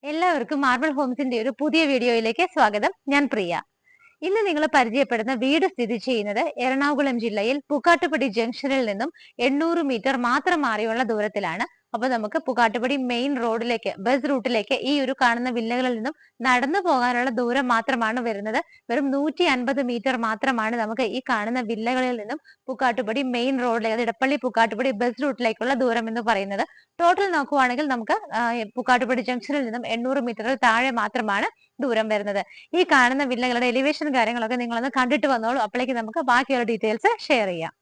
എല്ലാവർക്കും മാർബിൾ ഹോംസിന്റെ ഒരു പുതിയ വീഡിയോയിലേക്ക് സ്വാഗതം. ഞാൻ പ്രിയ. ഇന്ന് നിങ്ങൾ പരിചയപ്പെടുന്ന വീട് സ്ഥിതി ചെയ്യുന്നത് എറണാകുളം ജില്ലയിൽ പുക്കാട്ടുപടി ജംഗ്ഷനിൽ നിന്നും 800 മീറ്റർ മാത്രം മാറിയുള്ള ദൂരത്തിലാണ്. അപ്പൊ നമുക്ക് പുക്കാട്ടുപടി മെയിൻ റോഡിലേക്ക്, ബസ് റൂട്ടിലേക്ക് ഈ ഒരു കാണുന്ന വില്ലകളിൽ നിന്നും നടന്നു പോകാനുള്ള ദൂരം മാത്രമാണ് വരുന്നത്. വെറും 150 മീറ്റർ മാത്രമാണ് നമുക്ക് ഈ കാണുന്ന വില്ലകളിൽ നിന്നും പുക്കാട്ടുപടി മെയിൻ റോഡിലേക്ക്, ഇടപ്പള്ളി പുക്കാട്ടുപടി ബസ് റൂട്ടിലേക്കുള്ള ദൂരം എന്ന് പറയുന്നത്. ടോട്ടൽ നോക്കുവാണെങ്കിൽ നമുക്ക് പുക്കാട്ടുപടി ജംഗ്ഷനിൽ നിന്നും 800 മീറ്ററിൽ താഴെ മാത്രമാണ് ദൂരം വരുന്നത്. ഈ കാണുന്ന വില്ലകളുടെ എലിവേഷൻ കാര്യങ്ങളൊക്കെ നിങ്ങളൊന്ന് കണ്ടിട്ട് വന്നോളൂ. അപ്പോഴേക്ക് നമുക്ക് ബാക്കിയുള്ള ഡീറ്റെയിൽസ് ഷെയർ ചെയ്യാം.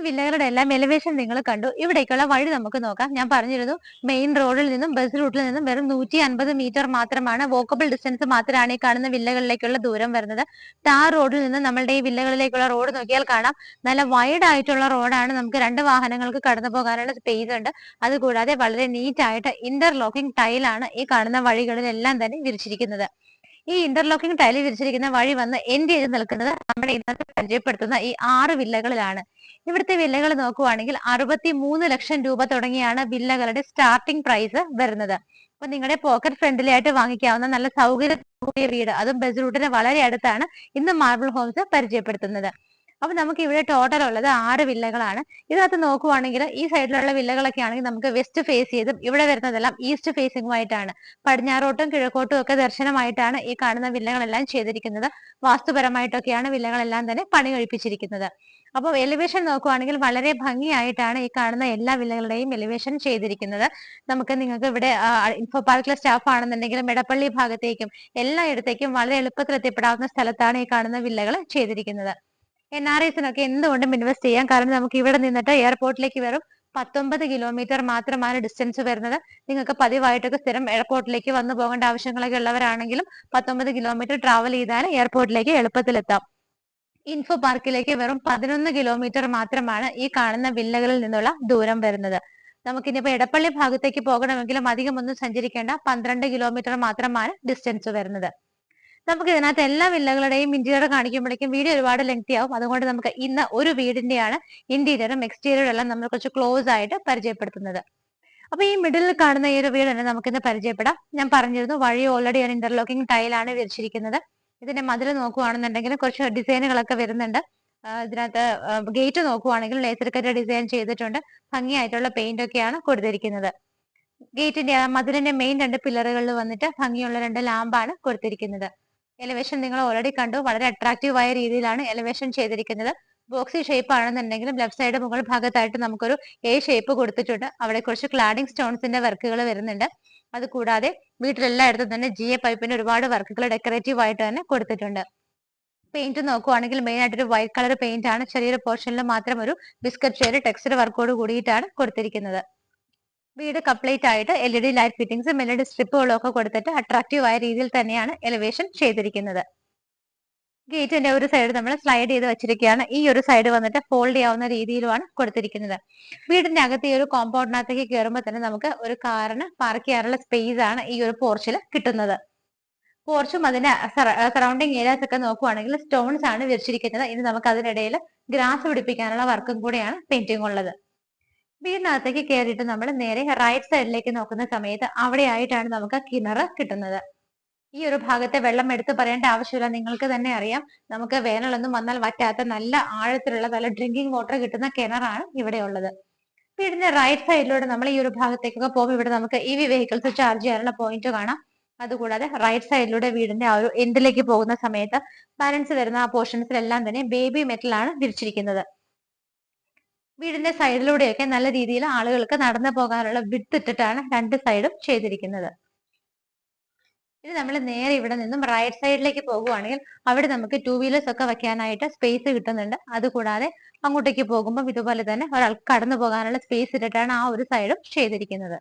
വില്ലകളുടെ എല്ലാം എലിവേഷൻ നിങ്ങൾ കണ്ടു. ഇവിടേക്കുള്ള വഴി നമുക്ക് നോക്കാം. ഞാൻ പറഞ്ഞിരുന്നു, മെയിൻ റോഡിൽ നിന്നും ബസ് റൂട്ടിൽ നിന്നും വെറും 150 മീറ്റർ മാത്രമാണ്, വോക്കബിൾ ഡിസ്റ്റൻസ് മാത്രമാണ് ഈ കാണുന്ന വില്ലകളിലേക്കുള്ള ദൂരം വരുന്നത്. ടാർ റോഡിൽ നിന്ന് നമ്മളുടെ ഈ വില്ലകളിലേക്കുള്ള റോഡ് നോക്കിയാൽ കാണാം, നല്ല വൈഡ് ആയിട്ടുള്ള റോഡാണ്. നമുക്ക് 2 വാഹനങ്ങൾക്ക് കടന്നു പോകാനുള്ള സ്പേസ് ഉണ്ട്. അതുകൂടാതെ വളരെ നീറ്റ് ആയിട്ട് ഇന്റർലോക്കിംഗ് ടൈലാണ് ഈ കാണുന്ന വഴികളിലെല്ലാം തന്നെ വിരിച്ചിരിക്കുന്നത്. ഈ ഇന്റർലോക്കിംഗ് ടൈൽ വിരിച്ചിരിക്കുന്ന വഴി വന്ന് എൻഡ് ചെയ്ത് നിൽക്കുന്നത് നമ്മുടെ ഇന്നത്തെ പരിചയപ്പെടുത്തുന്ന ഈ 6 വില്ലകളിലാണ്. ഇവിടുത്തെ വില്ലകൾ നോക്കുവാണെങ്കിൽ 63 ലക്ഷം രൂപ തുടങ്ങിയാണ് വില്ലകളുടെ സ്റ്റാർട്ടിംഗ് പ്രൈസ് വരുന്നത്. അപ്പൊ നിങ്ങളുടെ പോക്കറ്റ് ഫ്രണ്ട്ലി ആയിട്ട് വാങ്ങിക്കാവുന്ന നല്ല സൗകര്യം കൂടിയ വീട്, അതും ബസ് റൂട്ടിന് വളരെ അടുത്താണ് ഇന്ന് മാർബിൾ ഹോംസ് പരിചയപ്പെടുത്തുന്നത്. അപ്പൊ നമുക്ക് ഇവിടെ ടോട്ടൽ ഉള്ളത് 6 വില്ലകളാണ്. ഇതിനകത്ത് നോക്കുവാണെങ്കിൽ ഈ സൈഡിലുള്ള വില്ലകളൊക്കെ ആണെങ്കിൽ നമുക്ക് വെസ്റ്റ് ഫേസ് ചെയ്തും, ഇവിടെ വരുന്നതെല്ലാം ഈസ്റ്റ് ഫേസിംഗുമായിട്ടാണ്. പടിഞ്ഞാറോട്ടും കിഴക്കോട്ടും ഒക്കെ ദർശനമായിട്ടാണ് ഈ കാണുന്ന വില്ലകളെല്ലാം ചെയ്തിരിക്കുന്നത്. വാസ്തുപരമായിട്ടൊക്കെയാണ് വില്ലകളെല്ലാം തന്നെ പണി കഴിപ്പിച്ചിരിക്കുന്നത്. അപ്പോൾ എലിവേഷൻ നോക്കുവാണെങ്കിൽ വളരെ ഭംഗിയായിട്ടാണ് ഈ കാണുന്ന എല്ലാ വില്ലകളുടെയും എലിവേഷൻ ചെയ്തിരിക്കുന്നത്. നിങ്ങൾക്ക് ഇവിടെ ഇൻഫോ പാർക്കിലെ സ്റ്റാഫ് ആണെന്നുണ്ടെങ്കിലും എടപ്പള്ളി ഭാഗത്തേക്കും എല്ലായിടത്തേക്കും വളരെ എളുപ്പത്തിൽ എത്തിപ്പെടാവുന്ന സ്ഥലത്താണ് ഈ കാണുന്ന വില്ലകൾ ചെയ്തിരിക്കുന്നത്. NRIസിനൊക്കെ എന്തുകൊണ്ടും ഇൻവെസ്റ്റ് ചെയ്യാം. കാരണം നമുക്ക് ഇവിടെ നിന്നിട്ട് എയർപോർട്ടിലേക്ക് വെറും 19 കിലോമീറ്റർ മാത്രമാണ് ഡിസ്റ്റൻസ് വരുന്നത്. നിങ്ങൾക്ക് പതിവായിട്ടൊക്കെ സ്ഥിരം എയർപോർട്ടിലേക്ക് വന്നു പോകേണ്ട ആവശ്യങ്ങളൊക്കെ ഉള്ളവരാണെങ്കിലും 19 കിലോമീറ്റർ ട്രാവൽ ചെയ്താൽ എയർപോർട്ടിലേക്ക് എളുപ്പത്തിൽ എത്താം. ഇൻഫോ പാർക്കിലേക്ക് വെറും 11 കിലോമീറ്റർ മാത്രമാണ് ഈ കാണുന്ന വില്ലകളിൽ നിന്നുള്ള ദൂരം വരുന്നത്. നമുക്കിനിപ്പോ എടപ്പള്ളി ഭാഗത്തേക്ക് പോകണമെങ്കിലും അധികം ഒന്നും സഞ്ചരിക്കേണ്ട, 12 കിലോമീറ്റർ മാത്രമാണ് ഡിസ്റ്റൻസ് വരുന്നത്. നമുക്ക് ഇതിനകത്ത് എല്ലാ വില്ലകളുടെയും ഇന്റീരിയർ കാണിക്കുമ്പോഴേക്കും വീഡിയോ ഒരുപാട് ലെങ്തി ആവും. അതുകൊണ്ട് നമുക്ക് ഇന്ന് ഒരു വീടിന്റെയാണ് ഇന്റീരിയറും എക്സ്റ്റീരിയറും എല്ലാം നമ്മൾ കുറച്ച് ക്ലോസ് ആയിട്ട് പരിചയപ്പെടുത്തുന്നത്. അപ്പൊ ഈ മിഡിലിൽ കാണുന്ന ഈ ഒരു വീട് തന്നെ നമുക്കിന്ന് പരിചയപ്പെടാം. ഞാൻ പറഞ്ഞിരുന്നു, വഴി ഓൾറെഡി ഒരു ഇന്റർലോക്കിംഗ് ടൈലാണ് വിരിച്ചിരിക്കുന്നത്. ഇതിന്റെ മതിൽ നോക്കുവാണെന്നുണ്ടെങ്കിൽ കുറച്ച് ഡിസൈനുകളൊക്കെ വരുന്നുണ്ട്. ഇതിനകത്ത് ഗേറ്റ് നോക്കുവാണെങ്കിൽ ലേസർ കട്ട് ഡിസൈൻ ചെയ്തിട്ടുണ്ട്. ഭംഗിയായിട്ടുള്ള പെയിന്റ് ഒക്കെയാണ് കൊടുത്തിരിക്കുന്നത്. ഗേറ്റിന്റെ മതിലിന്റെ മെയിൻ 2 പില്ലറുകളിൽ വന്നിട്ട് ഭംഗിയുള്ള 2 ലാമ്പാണ് കൊടുത്തിരിക്കുന്നത്. എലിവേഷൻ നിങ്ങൾ ഓൾറെഡി കണ്ടു. വളരെ അട്രാക്റ്റീവ് ആയ രീതിയിലാണ് എലിവേഷൻ ചെയ്തിരിക്കുന്നത്. ബോക്സി ഷേപ്പ് ആണെന്നുണ്ടെങ്കിലും ലെഫ്റ്റ് സൈഡ് മുകൾ ഭാഗത്തായിട്ട് നമുക്കൊരു A ഷേപ്പ് കൊടുത്തിട്ടുണ്ട്. അവിടെ കുറച്ച് ക്ലാഡിംഗ് സ്റ്റോൺസിന്റെ വർക്കുകൾ വരുന്നുണ്ട്. അത് കൂടാതെ വീട്ടിലെല്ലായിടത്തും തന്നെ GA പൈപ്പിന്റെ ഒരുപാട് വർക്കുകൾ ഡെക്കറേറ്റീവ് ആയിട്ട് തന്നെ കൊടുത്തിട്ടുണ്ട്. പെയിന്റ് നോക്കുവാണെങ്കിൽ മെയിൻ ആയിട്ട് ഒരു വൈറ്റ് കളർ പെയിന്റ് ആണ്. ചെറിയൊരു പോർഷനിൽ മാത്രം ഒരു ബിസ്ക്കറ്റ് ഷെയ്ഡ് ടെക്സ്ചർ വർക്കോട് കൂടിയിട്ടാണ് കൊടുത്തിരിക്കുന്നത്. വീട് കംപ്ലീറ്റ് ആയിട്ട് LED ലൈറ്റ് ഫിറ്റിംഗ്സും LED സ്ട്രിപ്പുകളും ഒക്കെ കൊടുത്തിട്ട് അട്രാക്റ്റീവ് ആയ രീതിയിൽ തന്നെയാണ് എലിവേഷൻ ചെയ്തിരിക്കുന്നത്. ഗേറ്റിന്റെ ഒരു സൈഡ് നമ്മൾ സ്ലൈഡ് ചെയ്ത് വെച്ചിരിക്കുകയാണ്. ഈ ഒരു സൈഡ് വന്നിട്ട് ഫോൾഡ് ചെയ്യാവുന്ന രീതിയിലുമാണ് കൊടുത്തിരിക്കുന്നത്. വീടിന്റെ അകത്ത് ഈ ഒരു കോമ്പൗണ്ടിനകത്തേക്ക് കയറുമ്പോൾ തന്നെ നമുക്ക് ഒരു കാറിന് പാർക്ക് ചെയ്യാനുള്ള സ്പേസ് ആണ് ഈ ഒരു പോർച്ചിൽ കിട്ടുന്നത്. പോർച്ചും അതിന്റെ സറൗണ്ടിങ് ഏരിയാസ് ഒക്കെ നോക്കുവാണെങ്കിൽ സ്റ്റോൺസ് ആണ് വിരിച്ചിരിക്കുന്നത്. ഇനി നമുക്ക് അതിനിടയിൽ ഗ്രാസ് പിടിപ്പിക്കാനുള്ള വർക്കും കൂടെയാണ് പെയിന്റിംഗ് ഉള്ളത്. വീടിനകത്തേക്ക് കയറിയിട്ട് നമ്മൾ നേരെ റൈറ്റ് സൈഡിലേക്ക് നോക്കുന്ന സമയത്ത് അവിടെ ആയിട്ടാണ് നമുക്ക് കിണർ കിട്ടുന്നത്. ഈ ഒരു ഭാഗത്തെ വെള്ളം എടുത്ത് പറയേണ്ട ആവശ്യമില്ല, നിങ്ങൾക്ക് തന്നെ അറിയാം. നമുക്ക് വേനലൊന്നും വന്നാൽ വറ്റാത്ത നല്ല ആഴത്തിലുള്ള നല്ല ഡ്രിങ്കിങ് വാട്ടർ കിട്ടുന്ന കിണറാണ് ഇവിടെ ഉള്ളത്. വീടിന്റെ റൈറ്റ് സൈഡിലൂടെ നമ്മൾ ഈ ഒരു ഭാഗത്തേക്കൊക്കെ പോകുമ്പോൾ ഇവിടെ നമുക്ക് EV വെഹിക്കിൾസ് ചാർജ് ചെയ്യാനുള്ള പോയിന്റ് കാണാം. അതുകൂടാതെ റൈറ്റ് സൈഡിലൂടെ വീടിന്റെ ആ ഒരു എൻഡിലേക്ക് പോകുന്ന സമയത്ത് ബാലൻസ് വരുന്ന ആ പോർഷൻസിലെല്ലാം തന്നെ ബേബി മെറ്റൽ ആണ് വിരിച്ചിരിക്കുന്നത്. വീടിന്റെ സൈഡിലൂടെയൊക്കെ നല്ല രീതിയിൽ ആളുകൾക്ക് നടന്നു പോകാനുള്ള വിഡ്ത് ഇട്ടിട്ടാണ് രണ്ട് സൈഡും ചെയ്തിരിക്കുന്നത്. ഇനി നമ്മൾ നേരെ ഇവിടെ നിന്നും റൈറ്റ് സൈഡിലേക്ക് പോകുവാണെങ്കിൽ അവിടെ നമുക്ക് 2 വീലേഴ്സ് ഒക്കെ വെക്കാനായിട്ട് സ്പേസ് കിട്ടുന്നുണ്ട്. അതുകൂടാതെ അങ്ങോട്ടേക്ക് പോകുമ്പോൾ ഇതുപോലെ തന്നെ ഒരാൾക്ക് കടന്നു പോകാനുള്ള സ്പേസ് ഇട്ടിട്ടാണ് ആ ഒരു സൈഡും ചെയ്തിരിക്കുന്നത്.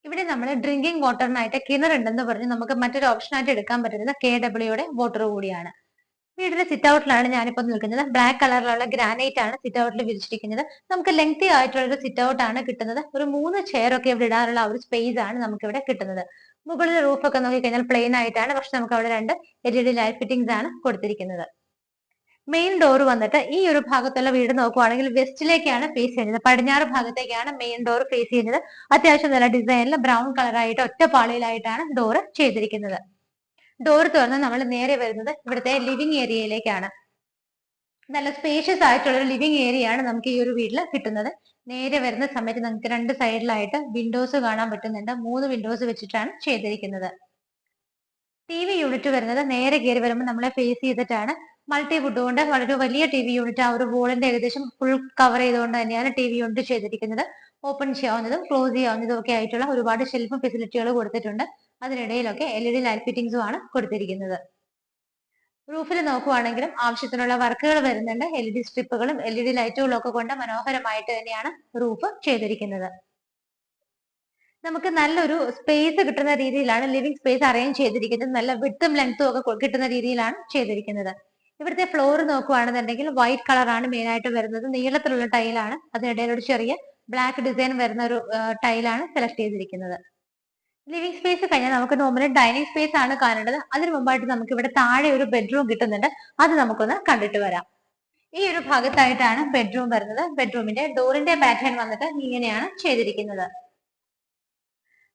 ഇവിടെ നമ്മൾ ഡ്രിങ്കിങ് വാട്ടറിനായിട്ട് കിണർ ഉണ്ടെന്ന് പറഞ്ഞ് നമുക്ക് മറ്റൊരു ഓപ്ഷനായിട്ട് എടുക്കാൻ പറ്റുന്നത് KWയുടെ വാട്ടർ കൂടിയാണ്. വീടിന്റെ സിറ്റ് ഔട്ടിലാണ് ഞാനിപ്പോൾ നിൽക്കുന്നത്. ബ്ലാക്ക് കളറിലുള്ള ഗ്രാനൈറ്റ് ആണ് സിറ്റ് ഔട്ടിൽ വിരിച്ചിരിക്കുന്നത്. നമുക്ക് ലെങ്തി ആയിട്ടുള്ള ഒരു സിറ്റ് ഔട്ട് ആണ് കിട്ടുന്നത്. ഒരു 3 ചെയർ ഒക്കെ ഇവിടെ ഇടാനുള്ള ഒരു സ്പേസ് ആണ് നമുക്ക് ഇവിടെ കിട്ടുന്നത്. മുകളിൽ റൂഫ് ഒക്കെ നോക്കിക്കഴിഞ്ഞാൽ പ്ലെയിൻ ആയിട്ടാണ്, പക്ഷെ നമുക്ക് അവിടെ 2 LED ലൈറ്റ് ഫിറ്റിംഗ്സ് ആണ് കൊടുത്തിരിക്കുന്നത്. മെയിൻ ഡോർ വന്നിട്ട് ഈ ഒരു ഭാഗത്തുള്ള വീട് നോക്കുവാണെങ്കിൽ വെസ്റ്റിലേക്കാണ് ഫേസ് ചെയ്യുന്നത്. പടിഞ്ഞാറ് ഭാഗത്തേക്കാണ് മെയിൻ ഡോർ ഫേസ് ചെയ്യുന്നത്. അത്യാവശ്യം നല്ല ഡിസൈനിൽ ബ്രൗൺ കളറായിട്ട് ഒറ്റ പാളിയിലായിട്ടാണ് ഡോർ ചെയ്തിരിക്കുന്നത്. ഡോർ തുറന്ന് നമ്മൾ നേരെ വരുന്നത് ഇവിടുത്തെ ലിവിംഗ് ഏരിയയിലേക്കാണ്. നല്ല സ്പേഷ്യസ് ആയിട്ടുള്ള ഒരു ലിവിംഗ് ഏരിയ ആണ് നമുക്ക് ഈ ഒരു വീട്ടിൽ കിട്ടുന്നത്. നേരെ വരുന്ന സമയത്ത് നമുക്ക് 2 സൈഡിലായിട്ട് വിൻഡോസ് കാണാൻ പറ്റുന്നുണ്ട്. 3 വിൻഡോസ് വെച്ചിട്ടാണ് ചെയ്തിരിക്കുന്നത്. TV യൂണിറ്റ് വരുന്നത് നേരെ കയറി വരുമ്പോൾ നമ്മളെ ഫേസ് ചെയ്തിട്ടാണ്. മൾട്ടിവുഡ് കൊണ്ട് വളരെ വലിയ TV യൂണിറ്റ് ആ ഒരു വോളിന്റെ ഏകദേശം ഫുൾ കവർ ചെയ്തുകൊണ്ട് തന്നെയാണ് TV യൂണിറ്റ് ചെയ്തിരിക്കുന്നത്. ഓപ്പൺ ചെയ്യാവുന്നതും ക്ലോസ് ചെയ്യാവുന്നതും ഒക്കെ ആയിട്ടുള്ള ഒരുപാട് ഷെൽഫ് ഫെസിലിറ്റികൾ കൊടുത്തിട്ടുണ്ട്. അതിനിടയിലൊക്കെ LED ലൈറ്റ് ഫിറ്റിംഗ്സും ആണ് കൊടുത്തിരിക്കുന്നത്. റൂഫിൽ നോക്കുവാണെങ്കിലും ആവശ്യത്തിനുള്ള വർക്കുകൾ വരുന്നുണ്ട്. LED സ്ട്രിപ്പുകളും LED ലൈറ്റുകളും ഒക്കെ കൊണ്ട് മനോഹരമായിട്ട് തന്നെയാണ് റൂഫ് ചെയ്തിരിക്കുന്നത്. നമുക്ക് നല്ലൊരു സ്പേസ് കിട്ടുന്ന രീതിയിലാണ് ലിവിംഗ് സ്പേസ് അറേഞ്ച് ചെയ്തിരിക്കുന്നത്. നല്ല വിഡ്ത്തും ലെങ്ത്തും ഒക്കെ കിട്ടുന്ന രീതിയിലാണ് ചെയ്തിരിക്കുന്നത്. ഇവിടുത്തെ ഫ്ലോർ നോക്കുകയാണെന്നുണ്ടെങ്കിൽ വൈറ്റ് കളറാണ് മെയിൻ ആയിട്ട് വരുന്നത്. നീളത്തിലുള്ള ടൈലാണ്. അതിനിടയിൽ ഒരു ചെറിയ ബ്ലാക്ക് ഡിസൈൻ വരുന്ന ഒരു ടൈലാണ് സെലക്ട് ചെയ്തിരിക്കുന്നത്. ലിവിംഗ് സ്പേസ് കഴിഞ്ഞാൽ നമുക്ക് നോർമലി ഡൈനിങ് സ്പേസ് ആണ് കാണേണ്ടത്. അതിന് മുമ്പായിട്ട് നമുക്ക് ഇവിടെ താഴെ ഒരു ബെഡ്റൂം കിട്ടുന്നുണ്ട്. അത് നമുക്കൊന്ന് കണ്ടിട്ട് വരാം. ഈ ഒരു ഭാഗത്തായിട്ടാണ് ബെഡ്റൂം വരുന്നത്. ബെഡ്റൂമിന്റെ ഡോറിന്റെ പാറ്റേൺ വന്നിട്ട് ഇങ്ങനെയാണ് ചെയ്തിരിക്കുന്നത്.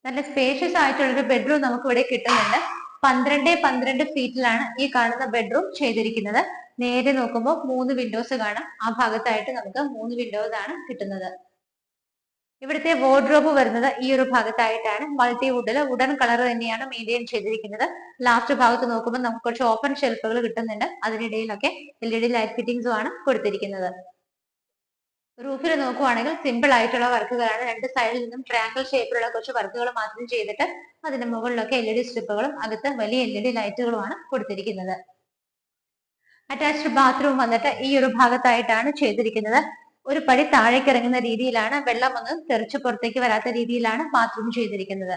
നല്ല സ്പേഷ്യസ് ആയിട്ടുള്ള ഒരു ബെഡ്റൂം നമുക്ക് ഇവിടെ കിട്ടുന്നുണ്ട്. 12 ഫീറ്റിലാണ് ഈ കാണുന്ന ബെഡ്റൂം ചെയ്തിരിക്കുന്നത്. നേരെ നോക്കുമ്പോൾ 3 വിൻഡോസ് കാണാം. ആ ഭാഗത്തായിട്ട് നമുക്ക് 3 വിൻഡോസ് ആണ് കിട്ടുന്നത്. ഇവിടുത്തെ വാർഡ്രോബ് വരുന്നത് ഈ ഒരു ഭാഗത്തായിട്ടാണ്. മൾട്ടിവുഡിൽ വുഡൻ കളർ തന്നെയാണ് മെയിൻറ്റെയിൻ ചെയ്തിരിക്കുന്നത്. ലാസ്റ്റ് ഭാഗത്ത് നോക്കുമ്പോൾ നമുക്ക് കുറച്ച് ഓപ്പൺ ഷെൽഫുകൾ കിട്ടുന്നുണ്ട്. അതിനിടയിലൊക്കെ LED ലൈറ്റ് ഫിറ്റിംഗ്സും ആണ് കൊടുത്തിരിക്കുന്നത്. റൂഫിൽ നോക്കുവാണെങ്കിൽ സിമ്പിൾ ആയിട്ടുള്ള വർക്കുകളാണ്. 2 സൈഡിൽ നിന്നും ട്രയാങ്കിൾ ഷേപ്പിലുള്ള കുറച്ച് വർക്കുകൾ മാത്രം ചെയ്തിട്ട് അതിന്റെ മുകളിലൊക്കെ LED സ്ട്രിപ്പുകളും അകത്ത് വലിയ LED ലൈറ്റുകളുമാണ് കൊടുത്തിരിക്കുന്നത്. അറ്റാച്ച്ഡ് ബാത്റൂം വന്നിട്ട് ഈ ഒരു ഭാഗത്തായിട്ടാണ് ചെയ്തിരിക്കുന്നത്. ഒരു പടി താഴേക്ക് ഇറങ്ങുന്ന രീതിയിലാണ്. വെള്ളം ഒന്നും തെറിച്ച് പുറത്തേക്ക് വരാത്ത രീതിയിലാണ് ബാത്റൂം ചെയ്തിരിക്കുന്നത്.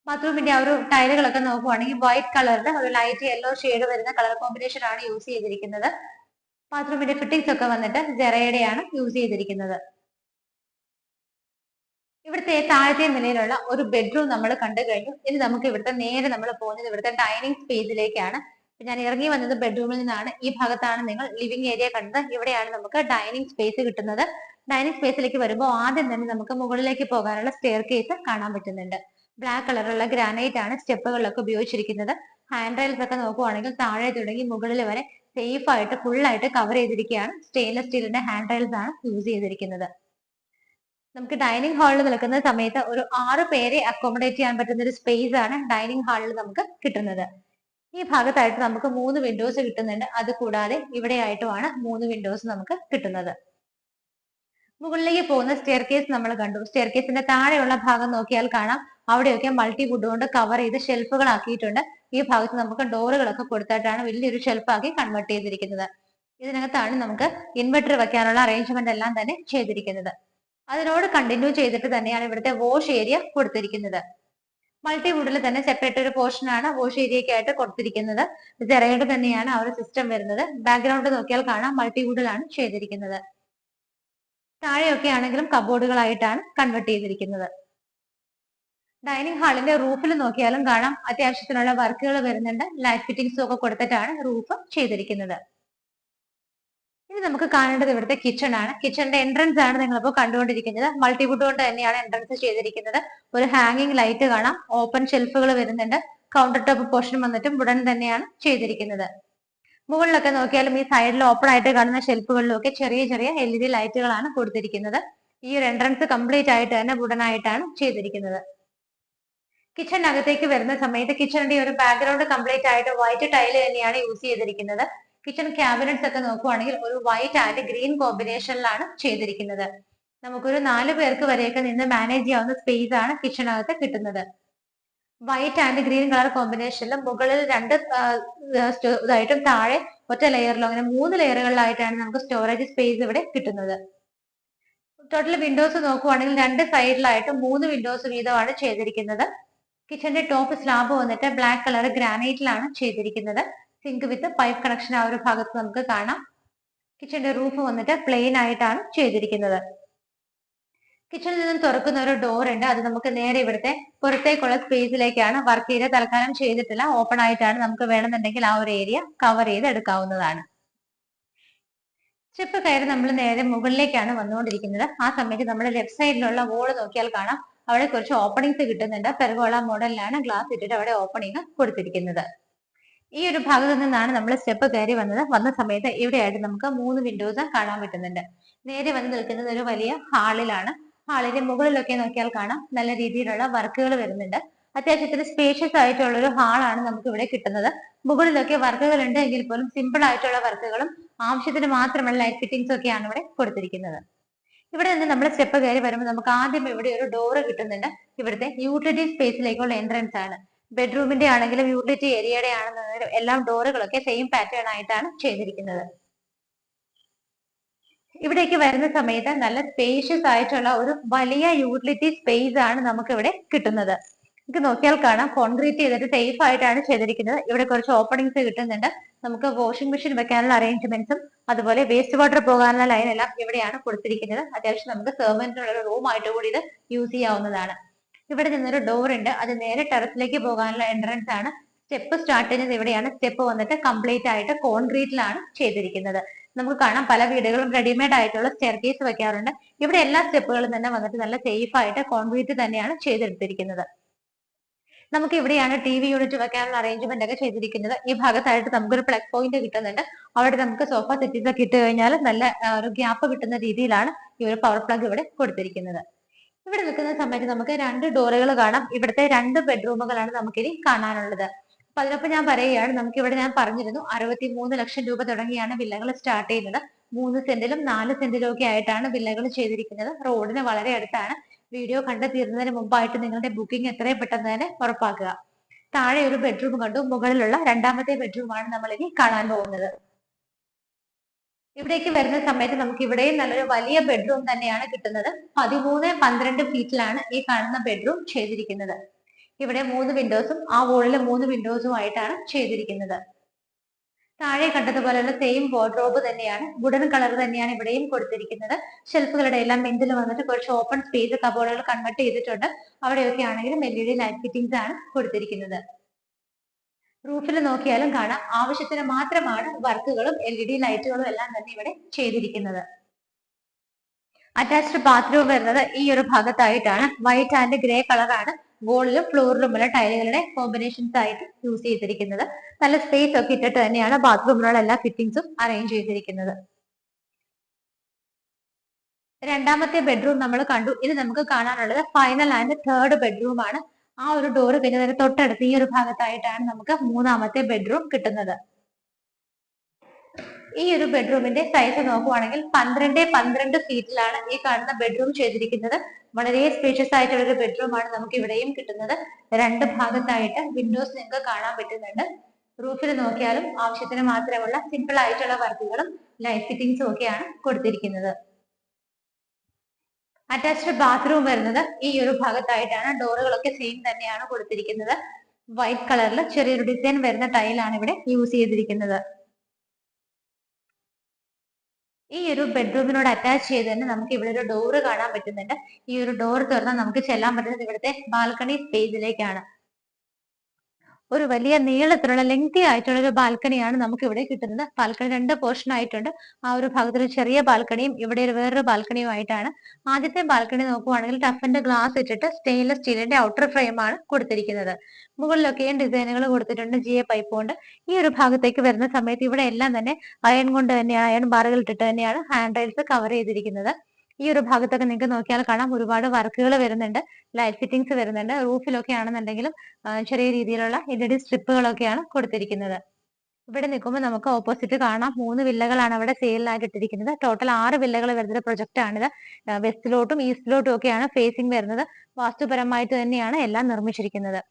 ബാത്റൂമിന്റെ ആ ഒരു ടൈലുകളൊക്കെ നോക്കുവാണെങ്കിൽ വൈറ്റ് കളറിൽ ഒരു ലൈറ്റ് യെല്ലോ ഷെയ്ഡ് വരുന്ന കളർ കോമ്പിനേഷൻ ആണ് യൂസ് ചെയ്തിരിക്കുന്നത്. ബാത്റൂമിന്റെ ഫിറ്റിംഗ്സ് ഒക്കെ വന്നിട്ട് ജെറയുടെയാണ് യൂസ് ചെയ്തിരിക്കുന്നത്. ഇവിടുത്തെ താഴത്തെ നിലയിലുള്ള ഒരു ബെഡ്റൂം നമ്മൾ കണ്ടു കഴിഞ്ഞു. ഇനി നമുക്ക് ഇവിടുത്തെ നേരെ നമ്മൾ പോകുന്നത് ഇവിടുത്തെ ഡൈനിങ് സ്പേസിലേക്കാണ്. ഞാൻ ഇറങ്ങി വന്നത് ബെഡ്റൂമിൽ നിന്നാണ്. ഈ ഭാഗത്താണ് നിങ്ങൾ ലിവിംഗ് ഏരിയ കണ്ടത്. ഇവിടെയാണ് നമുക്ക് ഡൈനിങ് സ്പേസ് കിട്ടുന്നത്. ഡൈനിങ് സ്പേസിലേക്ക് വരുമ്പോൾ ആദ്യം തന്നെ നമുക്ക് മുകളിലേക്ക് പോകാനുള്ള സ്റ്റെയർ കേസ് കാണാൻ പറ്റുന്നുണ്ട്. ബ്ലാക്ക് കളറുള്ള ഗ്രാനൈറ്റ് ആണ് സ്റ്റെപ്പുകളിലൊക്കെ ഉപയോഗിച്ചിരിക്കുന്നത്. ഹാൻഡ് റെയിൽസ് ഒക്കെ നോക്കുവാണെങ്കിൽ താഴെ തുടങ്ങി മുകളിൽ വരെ സേഫ് ആയിട്ട് ഫുൾ ആയിട്ട് കവർ ചെയ്തിരിക്കുകയാണ്. സ്റ്റെയിൻലെസ് സ്റ്റീലിന്റെ ഹാൻഡ് റെയിൽസ് ആണ് യൂസ് ചെയ്തിരിക്കുന്നത്. നമുക്ക് ഡൈനിങ് ഹാളിൽ നിൽക്കുന്ന സമയത്ത് ഒരു 6 പേരെ അക്കോമഡേറ്റ് ചെയ്യാൻ പറ്റുന്ന ഒരു സ്പേസ് ആണ് ഡൈനിങ് ഹാളിൽ നമുക്ക് കിട്ടുന്നത്. ഈ ഭാഗത്തായിട്ട് നമുക്ക് 3 വിൻഡോസ് കിട്ടുന്നുണ്ട്. അത് കൂടാതെ ഇവിടെ ആയിട്ടുമാണ് 3 വിൻഡോസ് നമുക്ക് കിട്ടുന്നത്. മുകളിലേക്ക് പോകുന്ന സ്റ്റെയർ കേസ് നമ്മൾ കണ്ടു. സ്റ്റെയർ കേസിന്റെ താഴെയുള്ള ഭാഗം നോക്കിയാൽ കാണാം, അവിടെയൊക്കെ മൾട്ടിവുഡ് കൊണ്ട് കവർ ചെയ്ത് ഷെൽഫുകൾ ആക്കിയിട്ടുണ്ട്. ഈ ഭാഗത്ത് നമുക്ക് ഡോറുകളൊക്കെ കൊടുത്തിട്ടാണ് വലിയൊരു ഷെൽഫാക്കി കൺവേർട്ട് ചെയ്തിരിക്കുന്നത്. ഇതിനകത്താണ് നമുക്ക് ഇൻവെർട്ടർ വെക്കാനുള്ള അറേഞ്ച്മെന്റ് എല്ലാം തന്നെ ചെയ്തിരിക്കുന്നത്. അതിനോട് കണ്ടിന്യൂ ചെയ്തിട്ട് തന്നെയാണ് ഇവിടുത്തെ വാഷ് ഏരിയ കൊടുത്തിരിക്കുന്നത്. മൾട്ടിവുഡിൽ തന്നെ സെപ്പറേറ്റ് ഒരു പോർഷൻ ആണ് വാഷ് ഏരിയയ്ക്കായിട്ട് കൊടുത്തിരിക്കുന്നത്. ജെറയുടെ തന്നെയാണ് ആ ഒരു സിസ്റ്റം വരുന്നത്. ബാക്ക്ഗ്രൗണ്ട് നോക്കിയാൽ കാണാം മൾട്ടിവുഡിലാണ് ചെയ്തിരിക്കുന്നത്. താഴെയൊക്കെ ആണെങ്കിലും കബോർഡുകളായിട്ടാണ് കൺവേർട്ട് ചെയ്തിരിക്കുന്നത്. ഡൈനിങ് ഹാളിന്റെ റൂഫിൽ നോക്കിയാലും കാണാം അത്യാവശ്യത്തിനുള്ള വർക്കുകൾ വരുന്നുണ്ട്. ലൈറ്റ് ഫിറ്റിംഗ്സും ഒക്കെ കൊടുത്തിട്ടാണ് റൂഫ് ചെയ്തിരിക്കുന്നത്. ഇനി നമുക്ക് കാണേണ്ടത് ഇവിടുത്തെ കിച്ചൺ ആണ്. കിച്ചണിന്റെ എൻട്രൻസ് ആണ് നിങ്ങളിപ്പോൾ കണ്ടുകൊണ്ടിരിക്കുന്നത്. മൾട്ടിവുഡ് കൊണ്ട് തന്നെയാണ് എൻട്രൻസ് ചെയ്തിരിക്കുന്നത്. ഒരു ഹാങ്ങിങ് ലൈറ്റ് കാണാം. ഓപ്പൺ ഷെൽഫുകൾ വരുന്നുണ്ട്. കൗണ്ടർ ടോപ്പ് പോർഷൻ വന്നിട്ടും വുഡൻ തന്നെയാണ് ചെയ്തിരിക്കുന്നത്. മുകളിലൊക്കെ നോക്കിയാലും ഈ സൈഡിൽ ഓപ്പൺ ആയിട്ട് കാണുന്ന ഷെൽഫുകളിലും ഒക്കെ ചെറിയ ചെറിയ LED ലൈറ്റുകളാണ് കൊടുത്തിരിക്കുന്നത്. ഈ ഒരു എൻട്രൻസ് കംപ്ലീറ്റ് ആയിട്ട് തന്നെ വുഡൻ ആയിട്ടാണ് ചെയ്തിരിക്കുന്നത്. കിച്ചണിനകത്തേക്ക് വരുന്ന സമയത്ത് കിച്ചണിന്റെ ഒരു ബാക്ക്ഗ്രൗണ്ട് കംപ്ലീറ്റ് ആയിട്ട് വൈറ്റ് ടൈല് തന്നെയാണ് യൂസ് ചെയ്തിരിക്കുന്നത്. കിച്ചൺ ക്യാബിനറ്റ്സ് ഒക്കെ നോക്കുവാണെങ്കിൽ ഒരു വൈറ്റ് ആൻഡ് ഗ്രീൻ കോമ്പിനേഷനിലാണ് ചെയ്തിരിക്കുന്നത്. നമുക്കൊരു 4 പേർക്ക് വരെയൊക്കെ നിന്ന് മാനേജ് ചെയ്യാവുന്ന സ്പേസ് ആണ് കിച്ചണിനകത്ത് കിട്ടുന്നത്. വൈറ്റ് ആൻഡ് ഗ്രീൻ കളർ കോമ്പിനേഷനിലും മുകളിൽ 2 ഇതായിട്ടും താഴെ ഒറ്റ ലെയറിലും അങ്ങനെ 3 ലെയറുകളിലായിട്ടാണ് നമുക്ക് സ്റ്റോറേജ് സ്പേസ് ഇവിടെ കിട്ടുന്നത്. ടോട്ടൽ വിൻഡോസ് നോക്കുവാണെങ്കിൽ 2 സൈഡിലായിട്ട് 3 വിൻഡോസ് വീതമാണ് ചെയ്തിരിക്കുന്നത്. കിച്ചന്റെ ടോപ്പ് സ്ലാബ് വന്നിട്ട് ബ്ലാക്ക് കളർ ഗ്രാനൈറ്റിലാണ് ചെയ്തിരിക്കുന്നത്. സിങ്ക് വിത്ത് പൈപ്പ് കണക്ഷൻ ആ ഒരു ഭാഗത്ത് നമുക്ക് കാണാം. കിച്ചന്റെ റൂഫ് വന്നിട്ട് പ്ലെയിൻ ആയിട്ടാണ് ചെയ്തിരിക്കുന്നത്. കിച്ചണിൽ നിന്നും തുറക്കുന്ന ഒരു ഡോർ ഉണ്ട്. അത് നമുക്ക് നേരെ ഇവിടുത്തെ പുറത്തേക്കുള്ള സ്പേസിലേക്കാണ്. വർക്ക് ഏരിയ തൽക്കാലം ചെയ്തിട്ടില്ല, ഓപ്പൺ ആയിട്ടാണ്. നമുക്ക് വേണമെന്നുണ്ടെങ്കിൽ ആ ഒരു ഏരിയ കവർ ചെയ്ത് എടുക്കാവുന്നതാണ്. സ്റ്റെപ്പ് കയറി നമ്മൾ നേരെ മുകളിലേക്കാണ് വന്നുകൊണ്ടിരിക്കുന്നത്. ആ സമയത്ത് നമ്മൾ ലെഫ്റ്റ് സൈഡിലുള്ള വോള് നോക്കിയാൽ കാണാം, അവിടെ കുറച്ച് ഓപ്പണിങ്സ് കിട്ടുന്നുണ്ട്. പെർഗോള മോഡലിലാണ് ഗ്ലാസ് ഇട്ടിട്ട് അവിടെ ഓപ്പണിങ് കൊടുത്തിരിക്കുന്നത്. ഈ ഒരു ഭാഗത്ത് നിന്നാണ് നമ്മൾ സ്റ്റെപ്പ് കയറി വന്ന സമയത്ത് ഇവിടെയായിട്ട് നമുക്ക് 3 വിൻഡോസ് കാണാൻ പറ്റുന്നുണ്ട്. നേരെ വന്ന് നിൽക്കുന്നത് ഒരു വലിയ ഹാളിലാണ്. ഹാളിന്റെ മുകളിലൊക്കെ നോക്കിയാൽ കാണാം നല്ല രീതിയിലുള്ള വർക്കുകൾ വരുന്നുണ്ട്. അത്യാവശ്യത്തിന് സ്പേഷ്യസ് ആയിട്ടുള്ള ഒരു ഹാളാണ് നമുക്ക് ഇവിടെ കിട്ടുന്നത്. മുകളിലൊക്കെ വർക്കുകൾ ഉണ്ട് എങ്കിൽ പോലും സിമ്പിൾ ആയിട്ടുള്ള വർക്കുകളും ആവശ്യത്തിന് മാത്രമുള്ള ലൈറ്റ് ഫിറ്റിംഗ്സ് ഒക്കെയാണ് ഇവിടെ കൊടുത്തിരിക്കുന്നത്. ഇവിടെ നിന്ന് നമ്മൾ സ്റ്റെപ്പ് കയറി വരുമ്പോൾ നമുക്ക് ആദ്യം ഇവിടെ ഒരു ഡോറ് കിട്ടുന്നുണ്ട്. ഇവിടുത്തെ യൂട്ടിലിറ്റി സ്പേസിലേക്കുള്ള എൻട്രൻസ് ആണ്. ബെഡ്റൂമിന്റെ ആണെങ്കിലും യൂട്ടിലിറ്റി ഏരിയയുടെ ആണെങ്കിലും എല്ലാം ഡോറുകളൊക്കെ സെയിം പാറ്റേൺ ആയിട്ടാണ് ചെയ്തിരിക്കുന്നത്. ഇവിടേക്ക് വരുന്ന സമയത്ത് നല്ല സ്പേഷ്യസ് ആയിട്ടുള്ള ഒരു വലിയ യൂട്ടിലിറ്റി സ്പേസ് ആണ് നമുക്ക് ഇവിടെ കിട്ടുന്നത്. നമുക്ക് നോക്കിയാൽ കാണാം കോൺക്രീറ്റ് ചെയ്തിട്ട് സേഫ് ആയിട്ടാണ് ചെയ്തിരിക്കുന്നത്. ഇവിടെ കുറച്ച് ഓപ്പണിങ്സ് കിട്ടുന്നുണ്ട്. നമുക്ക് വാഷിംഗ് മെഷീൻ വെക്കാനുള്ള അറേഞ്ച്മെന്റ്സും അതുപോലെ വേസ്റ്റ് വാട്ടർ പോകാനുള്ള ലൈൻ എല്ലാം ഇവിടെയാണ് കൊടുത്തിരിക്കുന്നത്. അത്യാവശ്യം നമുക്ക് സെർവന്റിനുള്ള ഒരു റൂം ആയിട്ട് കൂടി ഇത് യൂസ് ചെയ്യാവുന്നതാണ്. ഇവിടെ നിന്നൊരു ഡോർ ഉണ്ട്. അത് നേരെ ടെറസിലേക്ക് പോകാനുള്ള എൻട്രൻസ് ആണ്. സ്റ്റെപ്പ് സ്റ്റാർട്ട് ചെയ്യുന്നത് ഇവിടെയാണ്. സ്റ്റെപ്പ് വന്നിട്ട് കംപ്ലീറ്റ് ആയിട്ട് കോൺക്രീറ്റിലാണ് ചെയ്തിരിക്കുന്നത്. നമുക്ക് കാണാം പല വീടുകളും റെഡിമെയ്ഡ് ആയിട്ടുള്ള സ്റ്റെയർ കേസ് വെക്കാറുണ്ട്. ഇവിടെ എല്ലാ സ്റ്റെപ്പുകളും തന്നെ വന്നിട്ട് നല്ല സേഫ് ആയിട്ട് കോൺക്രീറ്റ് തന്നെയാണ് ചെയ്തെടുത്തിരിക്കുന്നത്. നമുക്ക് ഇവിടെയാണ് TV യൂണിറ്റ് വെക്കാനുള്ള അറേഞ്ച്മെന്റ് ഒക്കെ ചെയ്തിരിക്കുന്നത്. ഈ ഭാഗത്തായിട്ട് നമുക്കൊരു പ്ലഗ് പോയിന്റ് കിട്ടുന്നുണ്ട്. അവിടെ നമുക്ക് സോഫ സെറ്റീസ് ഒക്കെ ഇട്ട് കഴിഞ്ഞാൽ നല്ല ഒരു ഗ്യാപ്പ് കിട്ടുന്ന രീതിയിലാണ് ഈ ഒരു പവർ പ്ലഗ് ഇവിടെ കൊടുത്തിരിക്കുന്നത്. ഇവിടെ നിൽക്കുന്ന സമയത്ത് നമുക്ക് 2 ഡോറുകൾ കാണാം. ഇവിടുത്തെ 2 ബെഡ്റൂമുകളാണ് നമുക്കിനി കാണാനുള്ളത്. അപ്പൊ അതിനൊപ്പം ഞാൻ പറയുകയാണ്, നമുക്ക് ഇവിടെ ഞാൻ പറഞ്ഞിരുന്നു 63 ലക്ഷം രൂപ തുടങ്ങിയാണ് വില്ലകൾ സ്റ്റാർട്ട് ചെയ്യുന്നത്. 3 സെന്റിലും 4 സെന്റിലും ഒക്കെ ആയിട്ടാണ് വില്ലകൾ ചെയ്തിരിക്കുന്നത്. റോഡിന് വളരെ അടുത്താണ്. വീഡിയോ കണ്ടു തീർന്നതിന് മുമ്പായിട്ട് നിങ്ങളുടെ ബുക്കിംഗ് എത്രയും പെട്ടെന്ന് തന്നെ ഉറപ്പാക്കുക. താഴെ ഒരു ബെഡ്റൂം കണ്ടു. മുകളിലുള്ള 2ാമത്തെ ബെഡ്റൂമാണ് നമ്മൾ ഇനി കാണാൻ പോകുന്നത്. ഇവിടേക്ക് വരുന്ന സമയത്ത് നമുക്ക് ഇവിടെയും നല്ലൊരു വലിയ ബെഡ്റൂം തന്നെയാണ് കിട്ടുന്നത്. 13-12 ഫീറ്റിലാണ് ഈ കാണുന്ന ബെഡ്റൂം ചെയ്തിരിക്കുന്നത്. ഇവിടെ 3 വിൻഡോസും ആ വോളിൽ 3 വിൻഡോസും ആയിട്ടാണ് ചെയ്തിരിക്കുന്നത്. താഴെ കണ്ടതുപോലെയുള്ള സെയിം വാർഡ്രോബ് തന്നെയാണ്. വുഡൻ കളർ തന്നെയാണ് ഇവിടെയും കൊടുത്തിരിക്കുന്നത്. ഷെൽഫുകളുടെ എല്ലാം എൻഡിൽ വന്നിട്ട് കുറച്ച് ഓപ്പൺ സ്പേസ് കബോർഡുകൾ കൺവെർട്ട് ചെയ്തിട്ടുണ്ട്. അവിടെയൊക്കെ ആണെങ്കിലും LED ലൈറ്റ് ഫിറ്റിംഗ്സ് ആണ് കൊടുത്തിരിക്കുന്നത്. റൂഫിൽ നോക്കിയാലും കാണാം ആവശ്യത്തിന് മാത്രമാണ് വർക്കുകളും LED ലൈറ്റുകളും എല്ലാം തന്നെ ഇവിടെ ചെയ്തിരിക്കുന്നത്. അറ്റാച്ച്ഡ് ബാത്റൂം വരുന്നത് ഈ ഒരു ഭാഗത്തായിട്ടാണ്. വൈറ്റ് ആൻഡ് ഗ്രേ കളറാണ് വോളിലും ഫ്ലോറിലുമുള്ള ടൈലുകളുടെ കോമ്പിനേഷൻസ് ആയിട്ട് യൂസ് ചെയ്തിരിക്കുന്നത്. നല്ല സ്പേസ് ഒക്കെ ഇട്ടിട്ട് തന്നെയാണ് ബാത്റൂമിലുള്ള എല്ലാ ഫിറ്റിംഗ്സും അറേഞ്ച് ചെയ്തിരിക്കുന്നത്. 2ാമത്തെ ബെഡ്റൂം നമ്മൾ കണ്ടു. ഇത് നമുക്ക് കാണാനുള്ളത് ഫൈനൽ ആൻഡ് 3rd ബെഡ്റൂം ആണ്. ആ ഒരു ഡോറ് കഴിഞ്ഞ തൊട്ടടുത്ത് ഈ ഒരു ഭാഗത്തായിട്ടാണ് നമുക്ക് 3ാമത്തെ ബെഡ്റൂം കിട്ടുന്നത്. ഈ ഒരു ബെഡ്റൂമിന്റെ സൈസ് നോക്കുവാണെങ്കിൽ 12-12 ഫീറ്റിലാണ് ഈ കാണുന്ന ബെഡ്റൂം ചെയ്തിരിക്കുന്നത്. വളരെ സ്പേഷ്യസ് ആയിട്ടുള്ള ഒരു ബെഡ്റൂം ആണ് നമുക്ക് ഇവിടെയും കിട്ടുന്നത്. 2 ഭാഗത്തായിട്ട് വിൻഡോസ് നിങ്ങൾക്ക് കാണാൻ പറ്റുന്നുണ്ട്. റൂഫിൽ നോക്കിയാലും ആവശ്യത്തിന് മാത്രമുള്ള സിമ്പിൾ ആയിട്ടുള്ള വർക്കുകളും ലൈറ്റ് ഫിറ്റിംഗ്സും ഒക്കെയാണ് കൊടുത്തിരിക്കുന്നത്. അറ്റാച്ച്ഡ് ബാത്റൂം വരുന്നത് ഈ ഒരു ഭാഗത്തായിട്ടാണ്. ഡോറുകളൊക്കെ സെയിം തന്നെയാണ് കൊടുത്തിരിക്കുന്നത്. വൈറ്റ് കളറിൽ ചെറിയൊരു ഡിസൈൻ വരുന്ന ടൈലാണ് ഇവിടെ യൂസ് ചെയ്തിരിക്കുന്നത്. ഈ ഒരു ബെഡ്റൂമിനോട് അറ്റാച്ച് ചെയ്ത് തന്നെ നമുക്ക് ഇവിടെ ഒരു ഡോറ് കാണാൻ പറ്റുന്നുണ്ട്. ഈ ഒരു ഡോർ തുറന്നാൽ നമുക്ക് ചെല്ലാൻ പറ്റുന്നത് ഇവിടുത്തെ ബാൽക്കണി സ്പേസിലേക്കാണ്. ഒരു വലിയ നീളത്തിലുള്ള ലെങ്തി ആയിട്ടുള്ള ഒരു ബാൽക്കണിയാണ് നമുക്ക് ഇവിടെ കിട്ടുന്നത്. ബാൽക്കണി 2 പോർഷൻ ആയിട്ടുണ്ട്. ആ ഒരു ഭാഗത്ത് ഒരു ചെറിയ ബാൽക്കണിയും ഇവിടെ ഒരു വേറൊരു ബാൽക്കണിയും ആയിട്ടാണ്. ആദ്യത്തെ ബാൽക്കണി നോക്കുവാണെങ്കിൽ ടഫിന്റെ ഗ്ലാസ് ഇട്ടിട്ട് സ്റ്റെയിൻലെസ് സ്റ്റീലിന്റെ ഔട്ടർ ഫ്രെയിം ആണ് കൊടുത്തിരിക്കുന്നത്. മുകളിലൊക്കെയും ഡിസൈനുകൾ കൊടുത്തിട്ടുണ്ട് GA പൈപ്പ് കൊണ്ട്. ഈ ഒരു ഭാഗത്തേക്ക് വരുന്ന സമയത്ത് ഇവിടെ എല്ലാം തന്നെ അയൺ കൊണ്ട് തന്നെയാണ്, അയൺ ബാറുകൾ ഇട്ടിട്ട് തന്നെയാണ് ഹാൻഡ് റെയിൽസ് കവർ ചെയ്തിരിക്കുന്നത്. ഈ ഒരു ഭാഗത്തൊക്കെ നിങ്ങൾക്ക് നോക്കിയാൽ കാണാം ഒരുപാട് വർക്കുകൾ വരുന്നുണ്ട്, ലൈറ്റ് ഫിറ്റിംഗ്സ് വരുന്നുണ്ട്. റൂഫിലൊക്കെ ആണെന്നുണ്ടെങ്കിലും ചെറിയ രീതിയിലുള്ള LED സ്ട്രിപ്പുകളൊക്കെയാണ് കൊടുത്തിരിക്കുന്നത്. ഇവിടെ നിൽക്കുമ്പോൾ നമുക്ക് ഓപ്പോസിറ്റ് കാണാം 3 വില്ലകളാണ് അവിടെ സെയിലിനായിട്ട് ഇട്ടിരിക്കുന്നത്. ടോട്ടൽ 6 വില്ലകൾ വരുന്ന പ്രൊജക്ട് ആണിത്. വെസ്റ്റിലോട്ടും ഈസ്റ്റിലോട്ടും ഒക്കെയാണ് ഫേസിംഗ് വരുന്നത്. വാസ്തുപരമായിട്ട് തന്നെയാണ് എല്ലാം നിർമ്മിച്ചിരിക്കുന്നത്.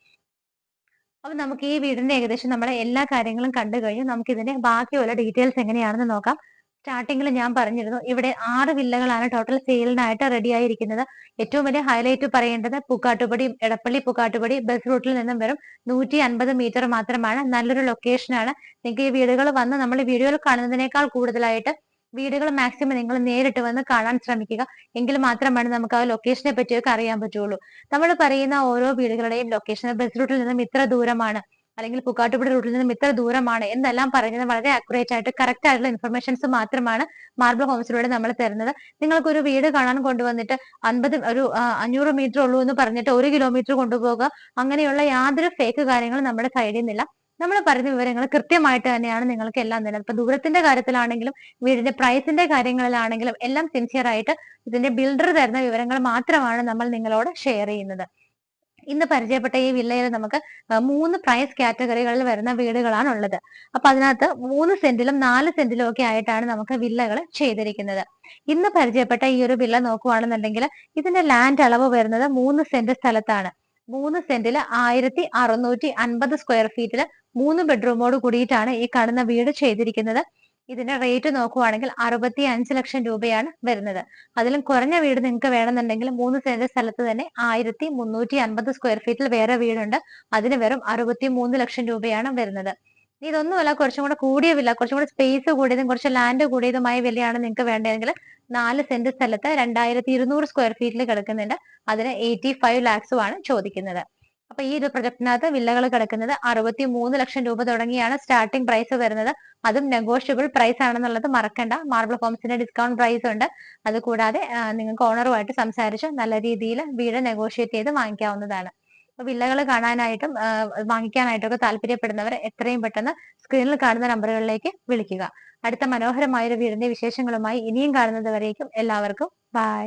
അപ്പൊ നമുക്ക് ഈ വീടിന്റെ ഏകദേശം നമ്മുടെ എല്ലാ കാര്യങ്ങളും കണ്ടു കഴിഞ്ഞു. നമുക്ക് ഇതിന്റെ ബാക്കിയുള്ള ഡീറ്റെയിൽസ് എങ്ങനെയാണെന്ന് നോക്കാം. സ്റ്റാർട്ടിങ്ങിൽ ഞാൻ പറഞ്ഞിരുന്നു ഇവിടെ 6 വില്ലകളാണ് ടോട്ടൽ സെയിലിനായിട്ട് റെഡി ആയിരിക്കുന്നത്. ഏറ്റവും വലിയ ഹൈലൈറ്റ് പറയേണ്ടത് പൂക്കാട്ടുപടി, എടപ്പള്ളി പൂക്കാട്ടുപടി ബസ് റൂട്ടിൽ നിന്നും വെറും 150 മീറ്റർ മാത്രമാണ്. നല്ലൊരു ലൊക്കേഷനാണ്. നിങ്ങൾക്ക് ഈ വീടുകൾ വന്ന് നമ്മൾ വീഡിയോയിൽ കാണുന്നതിനേക്കാൾ കൂടുതലായിട്ട് വീടുകൾ മാക്സിമം നിങ്ങൾ നേരിട്ട് വന്ന് കാണാൻ ശ്രമിക്കുക. എങ്കിൽ മാത്രമാണ് നമുക്ക് ആ ലൊക്കേഷനെ പറ്റിയൊക്കെ അറിയാൻ പറ്റുള്ളൂ. നമ്മൾ പറയുന്ന ഓരോ വീടുകളുടെയും ലൊക്കേഷൻ ബസ് റൂട്ടിൽ നിന്നും ഇത്ര ദൂരമാണ്, അല്ലെങ്കിൽ പൂക്കാട്ടുപടി റൂട്ടിൽ നിന്നും ഇത്ര ദൂരമാണ് എന്നെല്ലാം പറയുന്നത് വളരെ അക്യുറേറ്റ് ആയിട്ട് കറക്റ്റ് ആയിട്ടുള്ള ഇൻഫർമേഷൻസ് മാത്രമാണ് മാർബിൾ ഹോംസിലൂടെ നമ്മൾ തരുന്നത്. നിങ്ങൾക്ക് ഒരു വീട് കാണാൻ കൊണ്ടുവന്നിട്ട് 500 മീറ്റർ ഉള്ളൂ എന്ന് പറഞ്ഞിട്ട് 1 കിലോമീറ്റർ കൊണ്ടുപോകുക, അങ്ങനെയുള്ള യാതൊരു ഫേക്ക് കാര്യങ്ങളും നമ്മുടെ സൈഡിൽ നിന്നില്ല. നമ്മൾ പറയുന്ന വിവരങ്ങൾ കൃത്യമായിട്ട് തന്നെയാണ് നിങ്ങൾക്ക് എല്ലാം തരുന്നത്. ഇപ്പൊ ദൂരത്തിന്റെ കാര്യത്തിലാണെങ്കിലും വീടിന്റെ പ്രൈസിന്റെ കാര്യങ്ങളിലാണെങ്കിലും എല്ലാം സിൻസിയർ ആയിട്ട് ഇതിന്റെ ബിൽഡർ തരുന്ന വിവരങ്ങൾ മാത്രമാണ് നമ്മൾ നിങ്ങളോട് ഷെയർ ചെയ്യുന്നത്. ഇന്ന് പരിചയപ്പെട്ട ഈ വില്ലയിൽ നമുക്ക് 3 പ്രൈസ് കാറ്റഗറികളിൽ വരുന്ന വീടുകളാണ് ഉള്ളത്. അപ്പൊ അതിനകത്ത് 3 സെന്റിലും 4 സെന്റിലും ഒക്കെ ആയിട്ടാണ് നമുക്ക് വില്ലകൾ ചെയ്തിരിക്കുന്നത്. ഇന്ന് പരിചയപ്പെട്ട ഈ ഒരു വില്ല നോക്കുവാണെന്നുണ്ടെങ്കിൽ ഇതിന്റെ ലാൻഡ് അളവ് വരുന്നത് 3 സെന്റ് സ്ഥലത്താണ്. 3 സെന്റില് 1650 സ്ക്വയർ ഫീറ്റില് 3 ബെഡ്റൂമോട് കൂടിയിട്ടാണ് ഈ കാണുന്ന വീട് ചെയ്തിരിക്കുന്നത്. ഇതിന്റെ റേറ്റ് നോക്കുവാണെങ്കിൽ 65 ലക്ഷം രൂപയാണ് വരുന്നത്. അതിലും കുറഞ്ഞ വീട് നിങ്ങൾക്ക് വേണമെന്നുണ്ടെങ്കിൽ 3 സെന്റ് സ്ഥലത്ത് തന്നെ 1350 സ്ക്വയർ ഫീറ്റിൽ വേറെ വീടുണ്ട്. അതിന് വെറും 63 ലക്ഷം രൂപയാണ് വരുന്നത്. ഇതൊന്നുമല്ല, കുറച്ചും കൂടെ കൂടിയ വില്ല, കുറച്ചും കൂടെ സ്പേസ് കൂടിയതും കുറച്ച് ലാൻഡ് കൂടിയതുമായ വിലയാണ് നിങ്ങൾക്ക് വേണ്ടതെങ്കിൽ 4 സെന്റ് സ്ഥലത്ത് 2200 സ്ക്വയർ ഫീറ്റിൽ കിടക്കുന്നുണ്ട്. അതിന് 85 ലാക്സും ആണ് ചോദിക്കുന്നത്. അപ്പൊ ഈ ഒരു പ്രൊജക്ടിനകത്ത് വില്ലകൾ കിടക്കുന്നത് 63 ലക്ഷം രൂപ തുടങ്ങിയാണ് സ്റ്റാർട്ടിംഗ് പ്രൈസ് വരുന്നത്. അതും നെഗോഷ്യബിൾ പ്രൈസ് ആണെന്നുള്ളത് മറക്കണ്ട. മാർബിൾ ഹോംസിന്റെ ഡിസ്കൗണ്ട് പ്രൈസ് ഉണ്ട്. അത് കൂടാതെ നിങ്ങൾക്ക് ഓണറുമായിട്ട് സംസാരിച്ച് നല്ല രീതിയിൽ വീട് നെഗോഷിയേറ്റ് ചെയ്ത് വാങ്ങിക്കാവുന്നതാണ്. അപ്പൊ വില്ലകൾ കാണാനായിട്ടും വാങ്ങിക്കാനായിട്ടും ഒക്കെ താല്പര്യപ്പെടുന്നവർ എത്രയും പെട്ടെന്ന് സ്ക്രീനിൽ കാണുന്ന നമ്പറുകളിലേക്ക് വിളിക്കുക. അടുത്ത മനോഹരമായ ഒരു വീടിന്റെ വിശേഷങ്ങളുമായി ഇനിയും കാണുന്നത് വരേക്കും എല്ലാവർക്കും ബൈ.